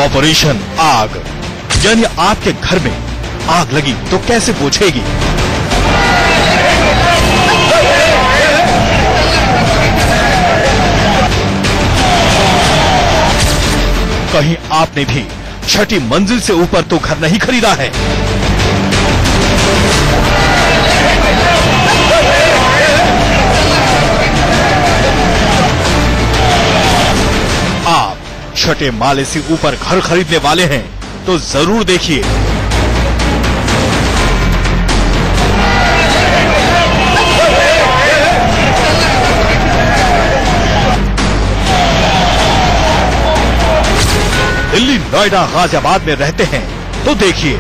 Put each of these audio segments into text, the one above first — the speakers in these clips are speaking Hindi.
ऑपरेशन आग, यानी आपके घर में आग लगी तो कैसे बुझेगी। कहीं आपने भी छठी मंजिल से ऊपर तो घर नहीं खरीदा है। आप छठे माले से ऊपर घर खरीदने वाले हैं तो जरूर देखिए। दिल्ली, नोएडा, गाजियाबाद में रहते हैं तो देखिए।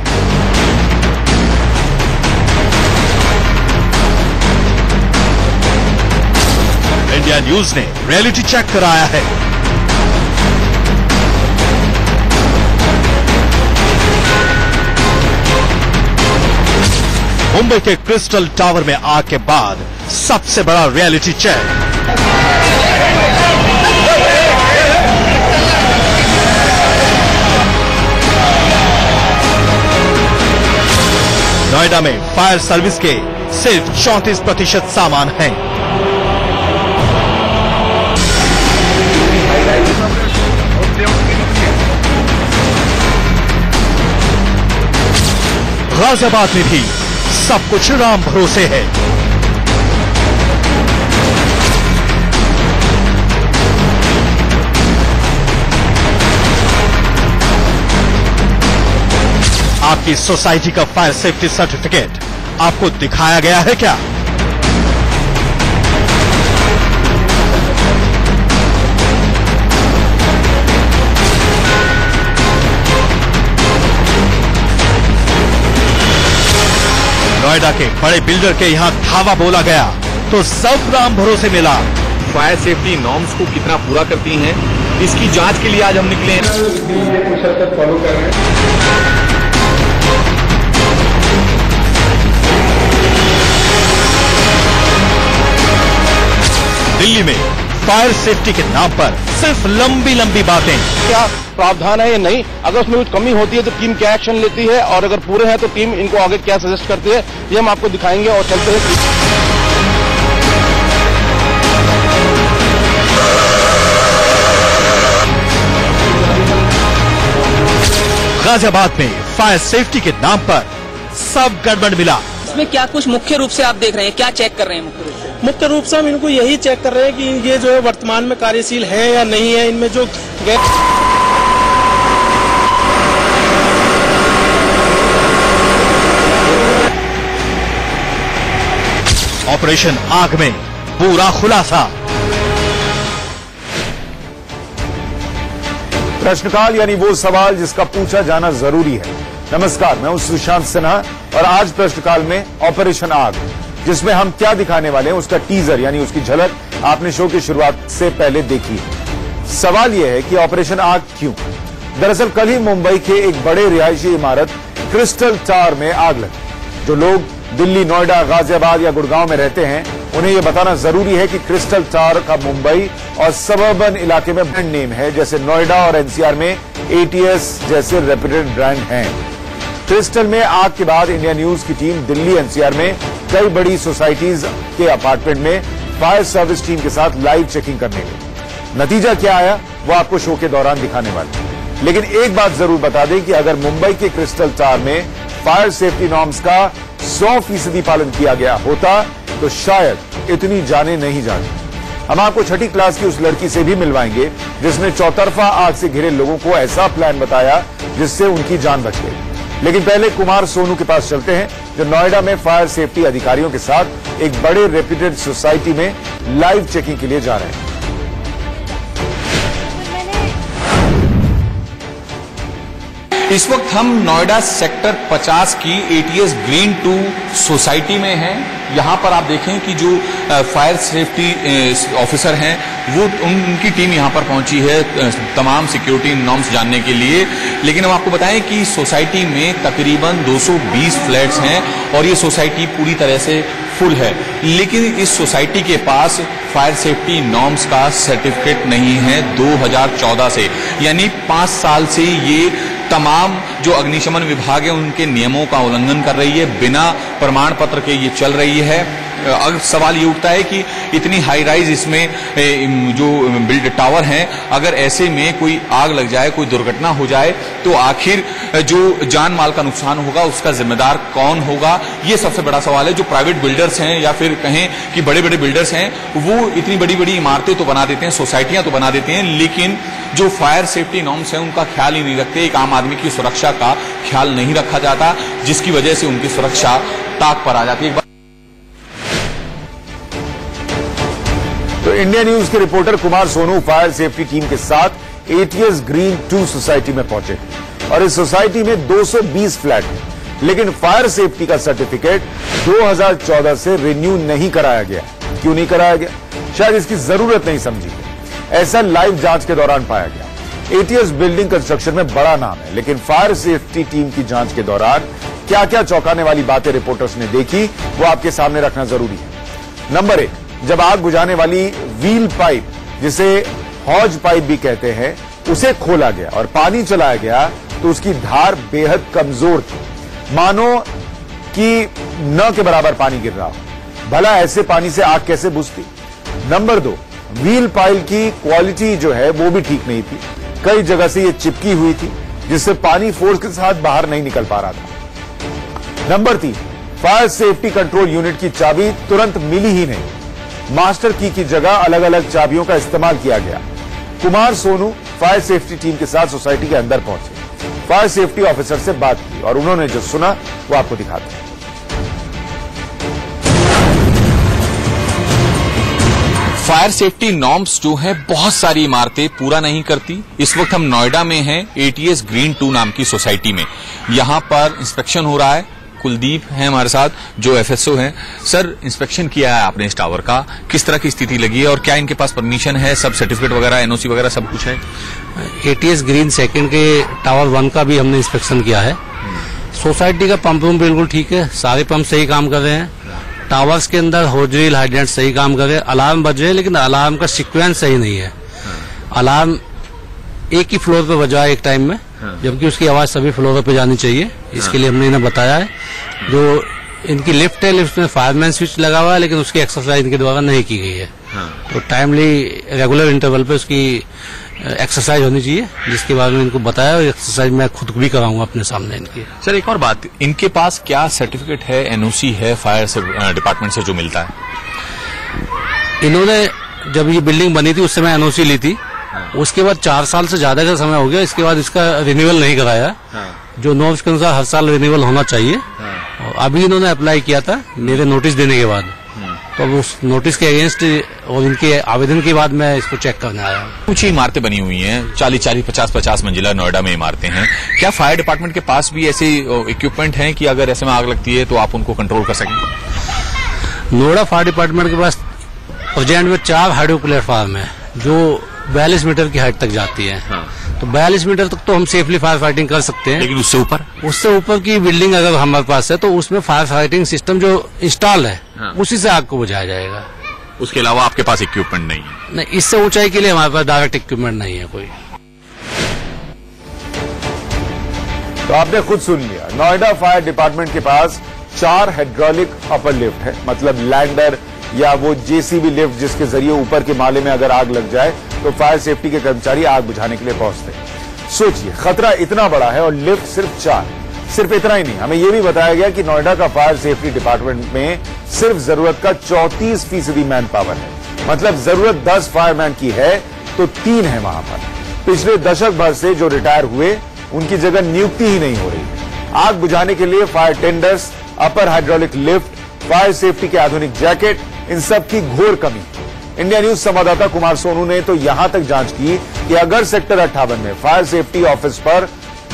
इंडिया न्यूज ने रियलिटी चेक कराया है। मुंबई के क्रिस्टल टावर में आग के बाद सबसे बड़ा रियलिटी चेक। नोएडा में फायर सर्विस के सिर्फ 34% सामान हैं। गाजियाबाद में भी सब कुछ राम भरोसे है। आपकी सोसाइटी का फायर सेफ्टी सर्टिफिकेट आपको दिखाया गया है क्या? नोएडा के बड़े बिल्डर के यहाँ धावा बोला गया तो सब राम भरोसे मिला। फायर सेफ्टी नॉर्म्स को कितना पूरा करती हैं, इसकी जांच के लिए आज हम निकले हैं। फॉलो कर रहे हैं। दिल्ली में फायर सेफ्टी के नाम पर सिर्फ लंबी लंबी बातें। क्या प्रावधान है या नहीं, अगर उसमें कुछ कमी होती है तो टीम क्या एक्शन लेती है, और अगर पूरे हैं तो टीम इनको आगे क्या सजेस्ट करती है, ये हम आपको दिखाएंगे। और चलते हैं। गाजियाबाद में फायर सेफ्टी के नाम पर सब गड़बड़ मिला। इसमें क्या कुछ मुख्य रूप से आप देख रहे हैं, क्या चेक कर रहे हैं? मुख्य रूप से हम इनको यही चेक कर रहे हैं कि ये जो है वर्तमान में कार्यशील है या नहीं है। इनमें जो ऑपरेशन आग में पूरा खुलासा। प्रश्नकाल यानी वो सवाल जिसका पूछा जाना जरूरी है। नमस्कार, मैं हूं सुशांत सिन्हा और आज प्रश्नकाल में ऑपरेशन आग, जिसमें हम क्या दिखाने वाले हैं उसका टीजर यानी उसकी झलक आपने शो की शुरुआत से पहले देखी है। सवाल यह है कि ऑपरेशन आग क्यों? दरअसल कल ही मुंबई के एक बड़े रिहायशी इमारत क्रिस्टल टावर में आग लगी। जो लोग दिल्ली, नोएडा, गाजियाबाद या गुड़गांव में रहते हैं उन्हें यह बताना जरूरी है कि क्रिस्टल टावर का मुंबई और सबर्बन इलाके में ब्रांड नेम है, जैसे नोएडा और एनसीआर में एटीएस जैसे रेप्यूटेड ब्रांड हैं। क्रिस्टल में आग के बाद इंडिया न्यूज की टीम दिल्ली, एनसीआर में कई बड़ी सोसाइटीज के अपार्टमेंट में फायर सर्विस टीम के साथ लाइव चेकिंग करने गई। नतीजा क्या आया वो आपको शो के दौरान दिखाने वाले। लेकिन एक बात जरूर बता दें कि अगर मुंबई के क्रिस्टल टावर में फायर सेफ्टी नॉर्म्स का 100% पालन किया गया होता तो शायद इतनी जाने नहीं जाती। हम आपको छठी क्लास की उस लड़की से भी मिलवाएंगे जिसने चौतरफा आग से घिरे लोगों को ऐसा प्लान बताया जिससे उनकी जान बच गई। लेकिन पहले कुमार सोनू के पास चलते हैं, जो नोएडा में फायर सेफ्टी अधिकारियों के साथ एक बड़े रेप्यूटेड सोसाइटी में लाइव चेकिंग के लिए जा रहे हैं। इस वक्त हम नोएडा सेक्टर 50 की एटीएस ग्रीन 2 सोसाइटी में हैं। यहाँ पर आप देखें कि जो फायर सेफ्टी ऑफिसर हैं वो उनकी टीम यहाँ पर पहुंची है तमाम सिक्योरिटी नॉर्म्स जानने के लिए। लेकिन हम आपको बताएं कि सोसाइटी में तकरीबन 220 फ्लैट्स हैं और ये सोसाइटी पूरी तरह से फुल है, लेकिन इस सोसाइटी के पास फायर सेफ्टी नॉर्म्स का सर्टिफिकेट नहीं है 2014 से, यानी 5 साल से ये तमाम जो अग्निशमन विभाग है उनके नियमों का उल्लंघन कर रही है, बिना प्रमाण पत्र के ये चल रही है। अब सवाल ये उठता है कि इतनी हाई राइज इसमें जो बिल्ड टावर हैं, अगर ऐसे में कोई आग लग जाए, कोई दुर्घटना हो जाए, तो आखिर जो जान माल का नुकसान होगा उसका जिम्मेदार कौन होगा, ये सबसे बड़ा सवाल है। जो प्राइवेट बिल्डर्स हैं या फिर कहें कि बड़े बड़े बिल्डर्स हैं, वो इतनी बड़ी बड़ी इमारतें तो बना देते हैं, सोसाइटियां तो बना देते हैं, लेकिन जो फायर सेफ्टी नॉर्म्स हैं उनका ख्याल ही नहीं रखते। एक आम आदमी की सुरक्षा का ख्याल नहीं रखा जाता, जिसकी वजह से उनकी सुरक्षा ताक पर आ जाती है। तो इंडिया न्यूज के reporter Kumar Sonu fire safety team के साथ एटीएस ग्रीन 2 सोसाइटी में पहुंचे और इस सोसाइटी में 220 फ्लैट हैं, लेकिन फायर सेफ्टी का सर्टिफिकेट 2014 से रिन्यू नहीं कराया गया। क्यों नहीं कराया गया? शायद इसकी जरूरत नहीं समझी गई। ऐसा लाइव जांच के दौरान पाया गया। एटीएस बिल्डिंग कंस्ट्रक्शन में बड़ा नाम है, लेकिन फायर सेफ्टी टीम की जांच के दौरान क्या क्या चौंकाने वाली बातें रिपोर्टर्स ने देखी, वो आपके सामने रखना जरूरी है। नंबर 1, जब आग बुझाने वाली व्हील पाइप, जिसे हॉज पाइप भी कहते हैं, उसे खोला गया और पानी चलाया गया तो उसकी धार बेहद कमजोर थी, मानो कि न के बराबर पानी गिर रहा हो। भला ऐसे पानी से आग कैसे बुझती? नंबर 2, व्हील पाइप की क्वालिटी जो है वो भी ठीक नहीं थी। कई जगह से ये चिपकी हुई थी, जिससे पानी फोर्स के साथ बाहर नहीं निकल पा रहा था। Number 3, fire safety control unit की चाबी तुरंत मिली ही नहीं। मास्टर की जगह अलग अलग चाबियों का इस्तेमाल किया गया। Kumar Sonu fire safety team के साथ सोसाइटी के अंदर पहुंचे, फायर सेफ्टी ऑफिसर से बात की और उन्होंने जो सुना वो आपको दिखाते हैं। फायर सेफ्टी नॉर्म्स जो है बहुत सारी इमारतें पूरा नहीं करती। इस वक्त हम नोएडा में हैं, एटीएस ग्रीन 2 नाम की सोसाइटी में। यहां पर इंस्पेक्शन हो रहा है। कुलदीप हैं हमारे साथ, जो एफएसओ हैं। सर, इंस्पेक्शन किया है आपने इस टावर का, किस तरह की स्थिति लगी है और क्या इनके पास परमिशन है, सब सर्टिफिकेट वगैरह, एनओसी वगैरह सब कुछ है? एटीएस ग्रीन 2 के टावर 1 का भी हमने इंस्पेक्शन किया है। सोसाइटी का पंप रूम बिल्कुल ठीक है, सारे पंप सही काम कर रहे हैं। टावर्स के अंदर होजरील हाइड्रेंट सही काम कर रहे हैं। अलार्म बज रहे हैं, लेकिन अलार्म का सीक्वेंस सही नहीं है। अलार्म एक ही फ्लोर पे बजा है एक टाइम में, जबकि उसकी आवाज सभी फ्लोरों पे जानी चाहिए। इसके लिए हमने इन्हें बताया है। जो इनकी लिफ्ट है, लिफ्ट में फायरमैन स्विच लगा हुआ है, लेकिन उसकी एक्सरसाइज इनके द्वारा नहीं की गई है। तो टाइमली रेगुलर इंटरवल पे उसकी एक्सरसाइज होनी चाहिए, जिसके बारे में इनको बताया और एक्सरसाइज मैं खुद भी कराऊंगा अपने सामने इनकी। सर, एक और बात, इनके पास क्या सर्टिफिकेट है, एनओसी है फायर डिपार्टमेंट से जो मिलता है? इन्होंने जब ये बिल्डिंग बनी थी उस समय एनओसी ली थी। उसके बाद 4 साल से ज्यादा का समय हो गया, इसके बाद इसका रिन्यूअल नहीं कराया। जो नॉर्म्स के अनुसार हर साल रिन्यूअल होना चाहिए। और अभी इन्होंने अप्लाई किया था मेरे नोटिस देने के बाद, तो अब उस नोटिस के अगेंस्ट और इनके आवेदन के बाद मैं इसको चेक करने आया हूँ। कुछ इमारतें बनी हुई हैं, 40-40, 50-50 मंजिला नोएडा में इमारतें हैं। क्या फायर डिपार्टमेंट के पास भी ऐसे इक्विपमेंट हैं कि अगर ऐसे में आग लगती है तो आप उनको कंट्रोल कर सकें? नोएडा फायर डिपार्टमेंट के पास प्रेजेंट में 4 हाइड्रो प्लेटफॉर्म है, जो 42 मीटर की हाइट तक जाती है। तो 42 मीटर तक तो हम सेफली फायर फाइटिंग कर सकते हैं, लेकिन उससे ऊपर की बिल्डिंग अगर हमारे पास है तो उसमें फायर फाइटिंग सिस्टम जो इंस्टॉल है, उसी से आग को बुझाया जाएगा। उसके अलावा आपके पास इक्विपमेंट नहीं है? नहीं, इससे ऊंचाई के लिए हमारे पास डायरेक्ट इक्विपमेंट नहीं है कोई। तो आपने खुद सुन लिया, नोएडा फायर डिपार्टमेंट के पास 4 हाइड्रोलिक अपर लिफ्ट है, मतलब लैंडर या वो जेसीबी लिफ्ट, जिसके जरिए ऊपर के माले में अगर आग लग जाए तो फायर सेफ्टी के कर्मचारी आग बुझाने के लिए पहुंचते हैं। सोचिए, खतरा इतना बड़ा है और लिफ्ट सिर्फ 4। सिर्फ इतना ही नहीं, हमें यह भी बताया गया कि नोएडा का फायर सेफ्टी डिपार्टमेंट में सिर्फ जरूरत का 34% मैन पावर है। मतलब जरूरत 10 फायरमैन की है तो 3 है वहां पर। पिछले दशक भर से जो रिटायर हुए, उनकी जगह नियुक्ति ही नहीं हो रही। आग बुझाने के लिए फायर टेंडर्स, अपर हाइड्रोलिक लिफ्ट, फायर सेफ्टी के आधुनिक जैकेट, इन सब की घोर कमी। इंडिया न्यूज संवाददाता कुमार सोनू ने तो यहां तक जांच की कि अगर सेक्टर 58 में फायर सेफ्टी ऑफिस पर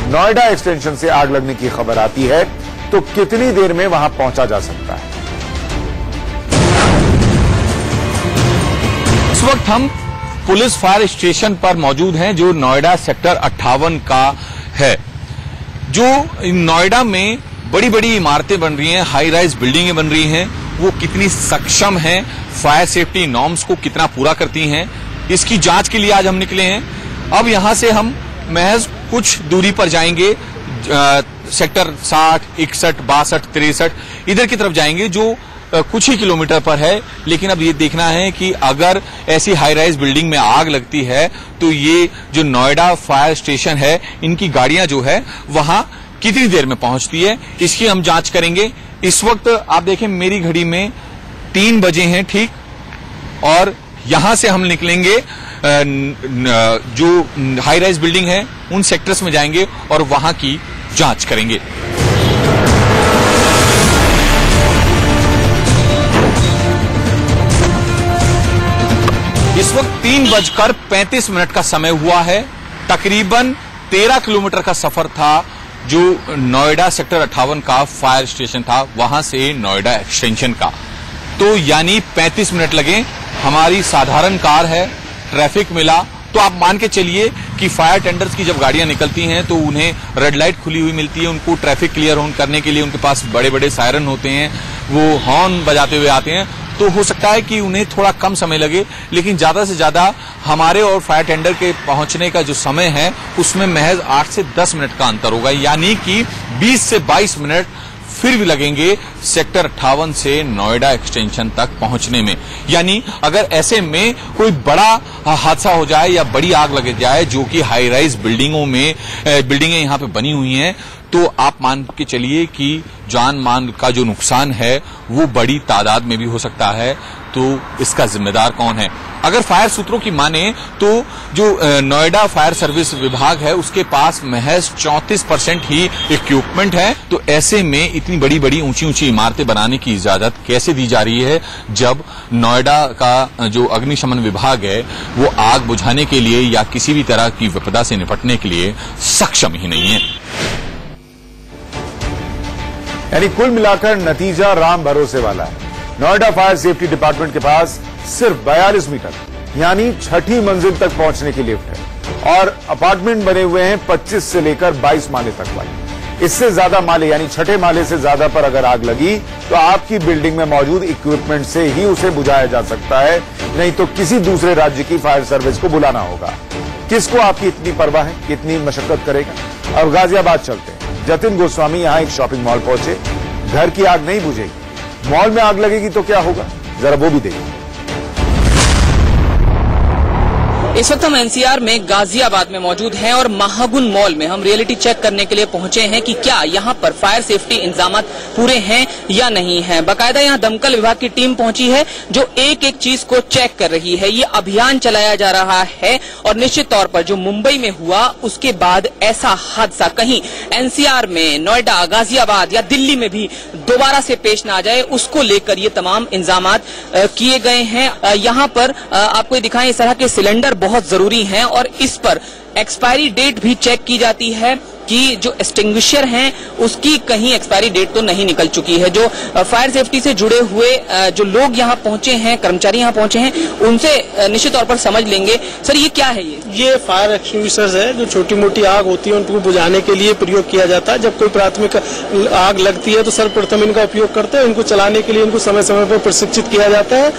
नोएडा एक्सटेंशन से आग लगने की खबर आती है तो कितनी देर में वहां पहुंचा जा सकता है। इस वक्त हम पुलिस फायर स्टेशन पर मौजूद हैं, जो नोएडा सेक्टर 58 का है। जो नोएडा में बड़ी बड़ी इमारतें बन रही हैं, हाई राइज बिल्डिंगें बन रही हैं, वो कितनी सक्षम हैं, फायर सेफ्टी नॉर्म्स को कितना पूरा करती हैं, इसकी जांच के लिए आज हम निकले हैं। अब यहां से हम महज कुछ दूरी पर जाएंगे, सेक्टर 60, 61, 62, 63 इधर की तरफ जाएंगे, जो कुछ ही किलोमीटर पर है। लेकिन अब ये देखना है कि अगर ऐसी हाई राइज बिल्डिंग में आग लगती है तो ये जो नोएडा फायर स्टेशन है, इनकी गाड़ियां जो है वहां कितनी देर में पहुंचती है, इसकी हम जांच करेंगे। इस वक्त आप देखें मेरी घड़ी में 3 बजे हैं ठीक, और यहां से हम निकलेंगे, जो हाई राइज बिल्डिंग है उन सेक्टर्स में जाएंगे और वहां की जांच करेंगे। इस वक्त 3:35 का समय हुआ है। तकरीबन 13 किलोमीटर का सफर था जो नोएडा सेक्टर 58 का फायर स्टेशन था, वहां से नोएडा एक्सटेंशन का, तो यानी 35 मिनट लगे। हमारी साधारण कार है, ट्रैफिक मिला, तो आप मान के चलिए कि फायर टेंडर्स की जब गाड़ियां निकलती हैं तो उन्हें रेड लाइट खुली हुई मिलती है, उनको ट्रैफिक क्लियर करने के लिए उनके पास बड़े बड़े सायरन होते हैं, वो हॉर्न बजाते हुए आते हैं, तो हो सकता है कि उन्हें थोड़ा कम समय लगे। लेकिन ज्यादा से ज्यादा हमारे और फायर टेंडर के पहुंचने का जो समय है उसमें महज 8 से 10 मिनट का अंतर होगा, यानी कि 20 से 22 मिनट फिर भी लगेंगे सेक्टर 58 से नोएडा एक्सटेंशन तक पहुंचने में। यानी अगर ऐसे में कोई बड़ा हादसा हो जाए या बड़ी आग लग जाए, जो कि हाई राइज बिल्डिंगें यहां पे बनी हुई हैं, तो आप मान के चलिए कि जान मान का जो नुकसान है वो बड़ी तादाद में भी हो सकता है। तो इसका जिम्मेदार कौन है? अगर फायर सूत्रों की माने तो जो नोएडा फायर सर्विस विभाग है उसके पास महज 34% ही इक्विपमेंट है। तो ऐसे में इतनी बड़ी बड़ी ऊंची ऊंची इमारतें बनाने की इजाजत कैसे दी जा रही है, जब नोएडा का जो अग्निशमन विभाग है वो आग बुझाने के लिए या किसी भी तरह की विपदा से निपटने के लिए सक्षम ही नहीं है। यानी कुल मिलाकर नतीजा राम भरोसे वाला है। नोएडा फायर सेफ्टी डिपार्टमेंट के पास सिर्फ 42 मीटर यानी 6ठी मंजिल तक पहुंचने की लिफ्ट है, और अपार्टमेंट बने हुए हैं 25 से लेकर 22 माले तक वाले। इससे ज्यादा माले यानी 6ठे माले से ज्यादा पर अगर आग लगी तो आपकी बिल्डिंग में मौजूद इक्विपमेंट से ही उसे बुझाया जा सकता है, नहीं तो किसी दूसरे राज्य की फायर सर्विस को बुलाना होगा। किसको आपकी इतनी परवाह है, कितनी मशक्कत करेगा? अब गाजियाबाद चलते हैं। जतिन गोस्वामी यहां एक शॉपिंग मॉल पहुंचे। घर की आग नहीं बुझेगी, मॉल में आग लगेगी तो क्या होगा, जरा वो भी देखिए। इस वक्त हम एनसीआर में गाजियाबाद में मौजूद हैं और महागुन मॉल में हम रियलिटी चेक करने के लिए पहुंचे हैं कि क्या यहां पर फायर सेफ्टी इंतजाम पूरे हैं या नहीं हैं। बाकायदा यहां दमकल विभाग की टीम पहुंची है जो एक एक चीज को चेक कर रही है। ये अभियान चलाया जा रहा है और निश्चित तौर पर जो मुंबई में हुआ उसके बाद ऐसा हादसा कहीं एनसीआर में, नोएडा, गाजियाबाद या दिल्ली में भी दोबारा से पेश न आ जाए, उसको लेकर ये तमाम इंतजाम किए गए हैं। यहाँ पर आपको दिखाएं, इस तरह के सिलेंडर बहुत जरूरी हैं और इस पर एक्सपायरी डेट भी चेक की जाती है कि जो एक्सटिंग्विशर हैं उसकी कहीं एक्सपायरी डेट तो नहीं निकल चुकी है। जो फायर सेफ्टी से जुड़े हुए जो लोग यहाँ पहुंचे हैं, कर्मचारी यहाँ पहुंचे हैं, उनसे निश्चित तौर पर समझ लेंगे। सर ये क्या है? ये फायर एक्सटिंग्विशर्स है जो छोटी मोटी आग होती है उनको बुझाने के लिए प्रयोग किया जाता है। जब कोई प्राथमिक आग लगती है तो सर्वप्रथम इनका उपयोग करते हैं। इनको चलाने के लिए इनको समय समय पर प्रशिक्षित किया जाता है।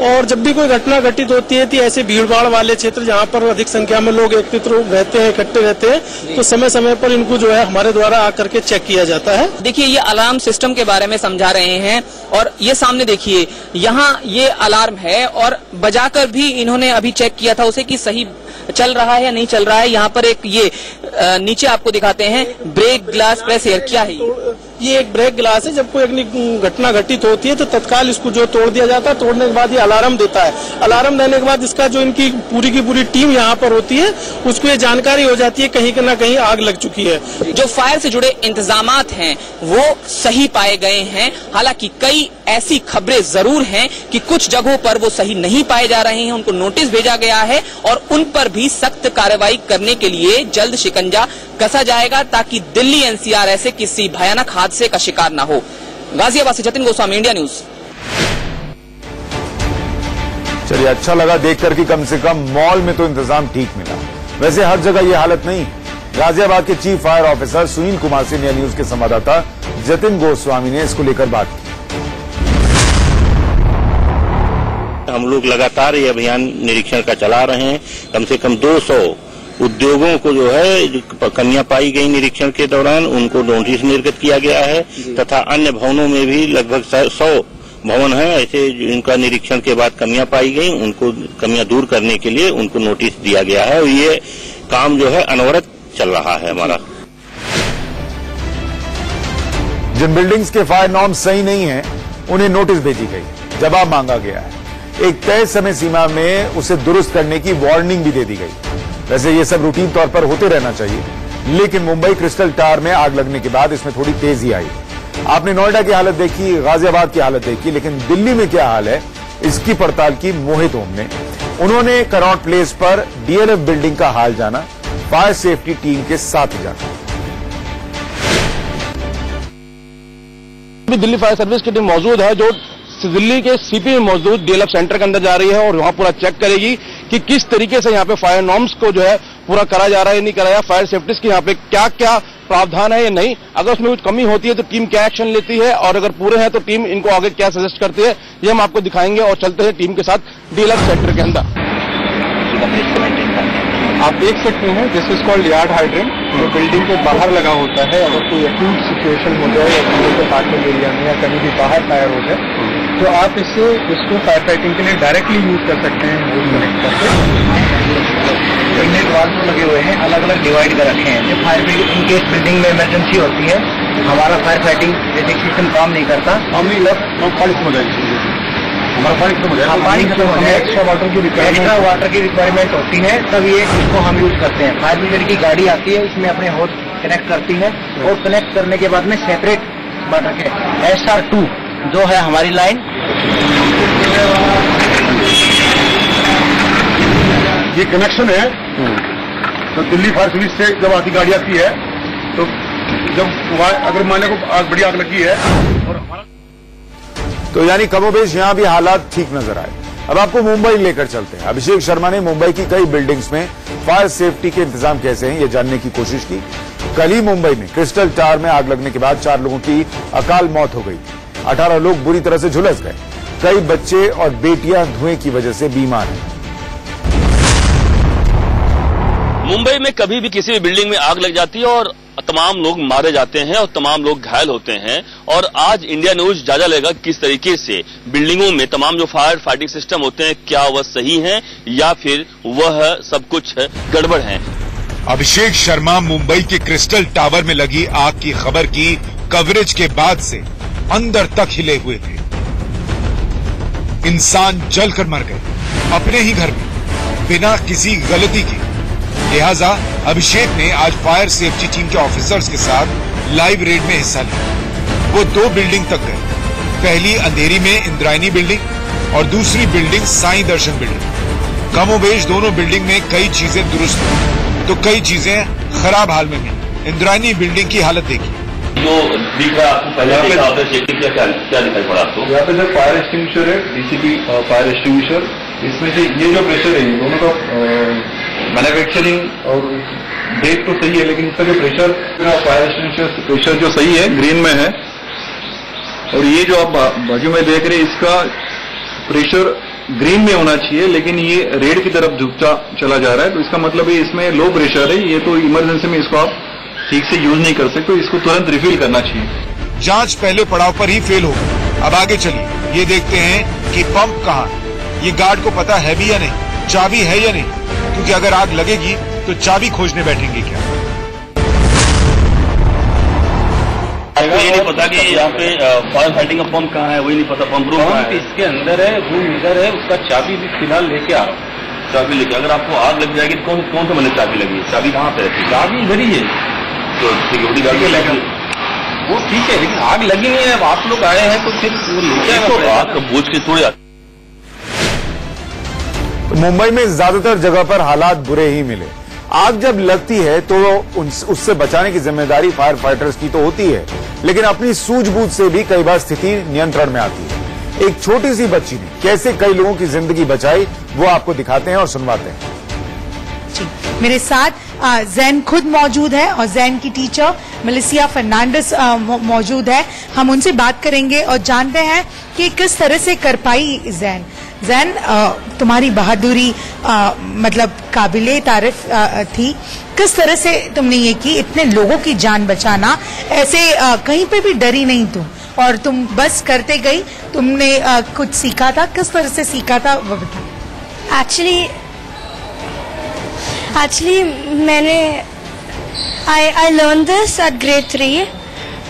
और जब भी कोई घटना घटित होती है तो ऐसे भीड़ भाड़ वाले क्षेत्र जहाँ पर अधिक संख्या में लोग एकत्रित रहते हैं, इकट्ठे रहते हैं, तो समय समय पर इनको जो है हमारे द्वारा आकर के चेक किया जाता है। देखिए ये अलार्म सिस्टम के बारे में समझा रहे हैं और ये सामने देखिए यहाँ ये अलार्म है और बजाकर भी इन्होंने अभी चेक किया था उसे कि सही चल रहा है या नहीं चल रहा है। यहाँ पर एक ये नीचे आपको दिखाते हैं ब्रेक ग्लास प्रेस एयर, क्या है ये एक ब्रेक ग्लास है। जब कोई अग्नि घटना घटित होती है तो तत्काल इसको जो तोड़ दिया जाता है। तोड़ने के बाद ये अलार्म देता है। अलार्म देने के बाद इसका जो इनकी पूरी की पूरी टीम यहाँ पर होती है उसको ये जानकारी हो जाती है कहीं ना कहीं आग लग चुकी है। जो फायर से जुड़े इंतजामात हैं वो सही पाए गए हैं। हालांकि कई ऐसी खबरें जरूर हैं कि कुछ जगहों पर वो सही नहीं पाए जा रहे हैं, उनको नोटिस भेजा गया है और उन पर भी सख्त कार्रवाई करने के लिए जल्द शिकंजा कसा जाएगा ताकि दिल्ली एनसीआर ऐसे किसी भयानक हादसे का शिकार न हो। गाजियाबाद से जतिन गोस्वामी, इंडिया न्यूज। चलिए, अच्छा लगा देखकर कि कम से कम मॉल में तो इंतजाम ठीक मिला। वैसे हर जगह ये हालत नहीं। गाजियाबाद के chief fire officer Sunil Kumar से इंडिया न्यूज के संवाददाता जतिन गोस्वामी ने इसको लेकर बात की। हम लोग लगातार ये अभियान निरीक्षण का चला रहे हैं। कम से कम 200 उद्योगों को जो है कमियां पाई गई निरीक्षण के दौरान, उनको नोटिस निर्गत किया गया है तथा अन्य भवनों में भी लगभग 100 भवन हैं ऐसे जिनका निरीक्षण के बाद कमियां पाई गई, उनको कमियां दूर करने के लिए उनको नोटिस दिया गया है और ये काम जो है अनवरत चल रहा है हमारा। जिन बिल्डिंग्स के फायर नॉर्म्स सही नहीं है उन्हें नोटिस भेजी गई, जवाब मांगा गया है, एक तय समय सीमा में उसे दुरुस्त करने की वार्निंग भी दे दी गई। वैसे ये सब रूटीन तौर पर होते रहना चाहिए, लेकिन मुंबई क्रिस्टल टावर में आग लगने के बाद इसमें थोड़ी तेजी आई। आपने नोएडा की हालत देखी, गाजियाबाद की हालत देखी, लेकिन दिल्ली में क्या हाल है इसकी पड़ताल की मोहित ओम ने। उन्होंने कनॉट प्लेस पर डीएलएफ बिल्डिंग का हाल जाना, फायर सेफ्टी टीम के साथ ही जाना। दिल्ली फायर सर्विस की टीम मौजूद है जो दिल्ली के सीपी में मौजूद डीएलएफ सेंटर के अंदर जा रही है और वहां पूरा चेक करेगी कि किस तरीके से यहाँ पे फायर नॉर्म्स को जो है पूरा करा जा रहा है, नहीं कराया, फायर सेफ्टी की यहाँ पे क्या क्या प्रावधान है या नहीं, अगर उसमें कुछ कमी होती है तो टीम क्या एक्शन लेती है और अगर पूरे हैं तो टीम इनको आगे क्या सजेस्ट करती है, ये हम आपको दिखाएंगे और चलते हैं टीम के साथ डीएलएफ सेंटर के अंदर। आप देख सकते हैं this is called yard hydrant, जो बिल्डिंग के बाहर लगा होता है। अगर कोई एक्यूट सिचुएशन हो जाए या बिल्डिंग के पार्किंग एरिया में या कहीं भी बाहर फायर हो जाए तो आप इसको फायर फाइटिंग के लिए डायरेक्टली यूज कर सकते हैं, होल कनेक्ट करके। नेट वाल्व लगे हुए हैं, अलग अलग डिवाइड कर रखे हैं। जब फायर इनकेस बिल्डिंग में इमरजेंसी होती है, हमारा फायर फाइटिंग बेसिक सिस्टम काम नहीं करता, हमारा एक्स्ट्रा वाटर की रिक्वायरमेंट होती है, तब ये इसको हम यूज करते हैं। फायर ब्रिगेड की गाड़ी आती है, इसमें अपने होल कनेक्ट करती है और कनेक्ट करने के बाद में सेपरेट बन रखे SR2 जो है हमारी लाइन। ये कनेक्शन है तो दिल्ली फायर सर्विस से जब आती गाड़ी आती है तो जब अगर माने को बड़ी आग लगी है और हमारा तो यानी कमोबेश यहां भी हालात ठीक नजर आए। अब आपको मुंबई लेकर चलते हैं। अभिषेक शर्मा ने मुंबई की कई बिल्डिंग्स में फायर सेफ्टी के इंतजाम कैसे हैं ये जानने की कोशिश की। कल ही मुंबई में क्रिस्टल टावर में आग लगने के बाद 4 लोगों की अकाल मौत हो गई। 18 लोग बुरी तरह से झुलस गए। कई बच्चे और बेटियां धुएं की वजह से बीमार हैं। मुंबई में कभी भी किसी भी बिल्डिंग में आग लग जाती है और तमाम लोग मारे जाते हैं और तमाम लोग घायल होते हैं। और आज इंडिया न्यूज जायजा लेगा किस तरीके से बिल्डिंगों में तमाम जो फायर फाइटिंग सिस्टम होते हैं क्या वह सही है या फिर वह सब कुछ गड़बड़ है। अभिषेक शर्मा मुंबई के क्रिस्टल टावर में लगी आग की खबर की कवरेज के बाद से अंदर तक हिले हुए थे। इंसान जलकर मर गए अपने ही घर में बिना किसी गलती के। लिहाजा अभिषेक ने आज फायर सेफ्टी टीम के ऑफिसर्स के साथ लाइव रेड में हिस्सा लिया। वो 2 बिल्डिंग तक गए। पहली अंधेरी में इंद्रायणी बिल्डिंग और दूसरी बिल्डिंग साईं दर्शन बिल्डिंग। कमोबेश दोनों बिल्डिंग में कई चीजें दुरुस्त हुई तो कई चीजें खराब हाल में मिली। इंद्रायणी बिल्डिंग की हालत देखिए। जो दिख रहा है आपको पहले सेफ्टी क्या दिखाई पड़ा आपको? यहाँ पे जो फायर एक्सटिंग्विशर है, डीसीपी फायर एक्सटिंग्विशर, इसमें से ये जो प्रेशर है दोनों का मैन्युफैक्चरिंग और डेट तो सही है, लेकिन इसका जो प्रेशर फायर एक्सटिंग्विशर प्रेशर जो सही है ग्रीन में है और ये जो आप बाजू में देख रहे हैं इसका प्रेशर ग्रीन में होना चाहिए, लेकिन ये रेड की तरफ झुकता चला जा रहा है। तो इसका मतलब है इसमें लो प्रेशर है, ये तो इमरजेंसी में इसको आप ठीक से यूज नहीं कर सकते, तो इसको तुरंत रिफिल करना चाहिए। जांच पहले पड़ाव पर ही फेल हो गई। अब आगे चलिए ये देखते हैं कि पंप कहाँ है। ये गार्ड को पता है भी या नहीं, चाबी है या नहीं, क्योंकि अगर आग लगेगी तो चाबी खोजने बैठेंगे क्या? आपको ये नहीं पता कि यहाँ पे फायर फाइटिंग का पंप कहाँ है, वही नहीं पता। पंप रूम इसके अंदर है, रूम इधर है, उसका चाबी भी फिलहाल लेके आ रहा हूँ। चाबी लेके अगर आपको आग लग जाएगी तो कौन सा मैंने चाबी लगी है? चाबी कहाँ पे रहती? चाबी इधर ही है, तो सिक्योरिटी गार्ड वो ठीक है, लेकिन आग लगी नहीं है। अब आप लोग आए हैं तो फिर वो लेके आग का बोझ के थोड़े। मुंबई में ज्यादातर जगह पर हालात बुरे ही मिले। आग जब लगती है तो उससे बचाने की जिम्मेदारी फायर फाइटर्स की तो होती है, लेकिन अपनी सूझबूझ से भी कई बार स्थिति नियंत्रण में आती है। एक छोटी सी बच्ची ने कैसे कई लोगों की जिंदगी बचाई वो आपको दिखाते हैं और सुनवाते हैं। मेरे साथ जैन खुद मौजूद है और जैन की टीचर मेलिसिया फर्नांडिस मौजूद है। हम उनसे बात करेंगे और जानते हैं कि किस तरह से कर पाई जैन। जैन, तुम्हारी बहादुरी मतलब काबिले तारीफ थी। किस तरह से तुमने ये की, इतने लोगों की जान बचाना, ऐसे कहीं पे भी डरी नहीं तुम, और तुम बस करते गई। तुमने कुछ सीखा था, किस तरह से सीखा था वो बताओ। एक्चुअली मैंने I learn this eight grade 3।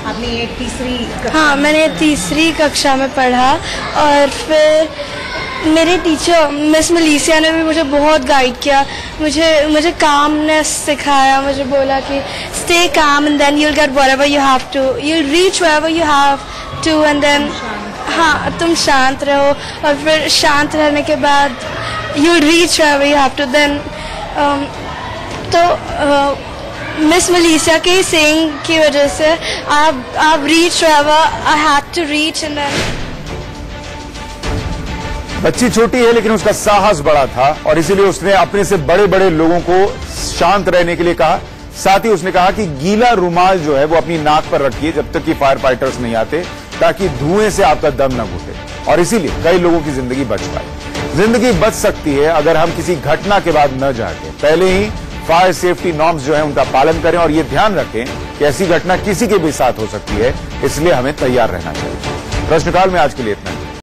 आपने ये तीसरी? हाँ, मैंने तीसरी कक्षा में पढ़ा, और फिर मेरे टीचर मिस मलीसिया ने भी मुझे बहुत गाइड किया, मुझे कामनेस सिखाया, मुझे बोला कि stay calm and then you will get whatever you have to, you will reach wherever you have to, and then हाँ, तुम शांत रहो, और फिर शांत रहने के बाद you will reach wherever you have to. Then तो मिस मलीसिया के सेइंग की वजह से आप reach wherever I had to reach, and then बच्ची छोटी है लेकिन उसका साहस बड़ा था, और इसीलिए उसने अपने से बड़े बड़े लोगों को शांत रहने के लिए कहा। साथ ही उसने कहा कि गीला रुमाल जो है वो अपनी नाक पर रखिए जब तक कि फायर फाइटर्स नहीं आते, ताकि धुएं से आपका दम न घुटे, और इसीलिए कई लोगों की जिंदगी बच पाई। जिंदगी बच सकती है अगर हम किसी घटना के बाद न जाके पहले ही फायर सेफ्टी नॉर्म्स जो है उनका पालन करें, और ये ध्यान रखें कि ऐसी घटना किसी के भी साथ हो सकती है, इसलिए हमें तैयार रहना चाहिए। प्रश्नकाल में आज के लिए इतना ही।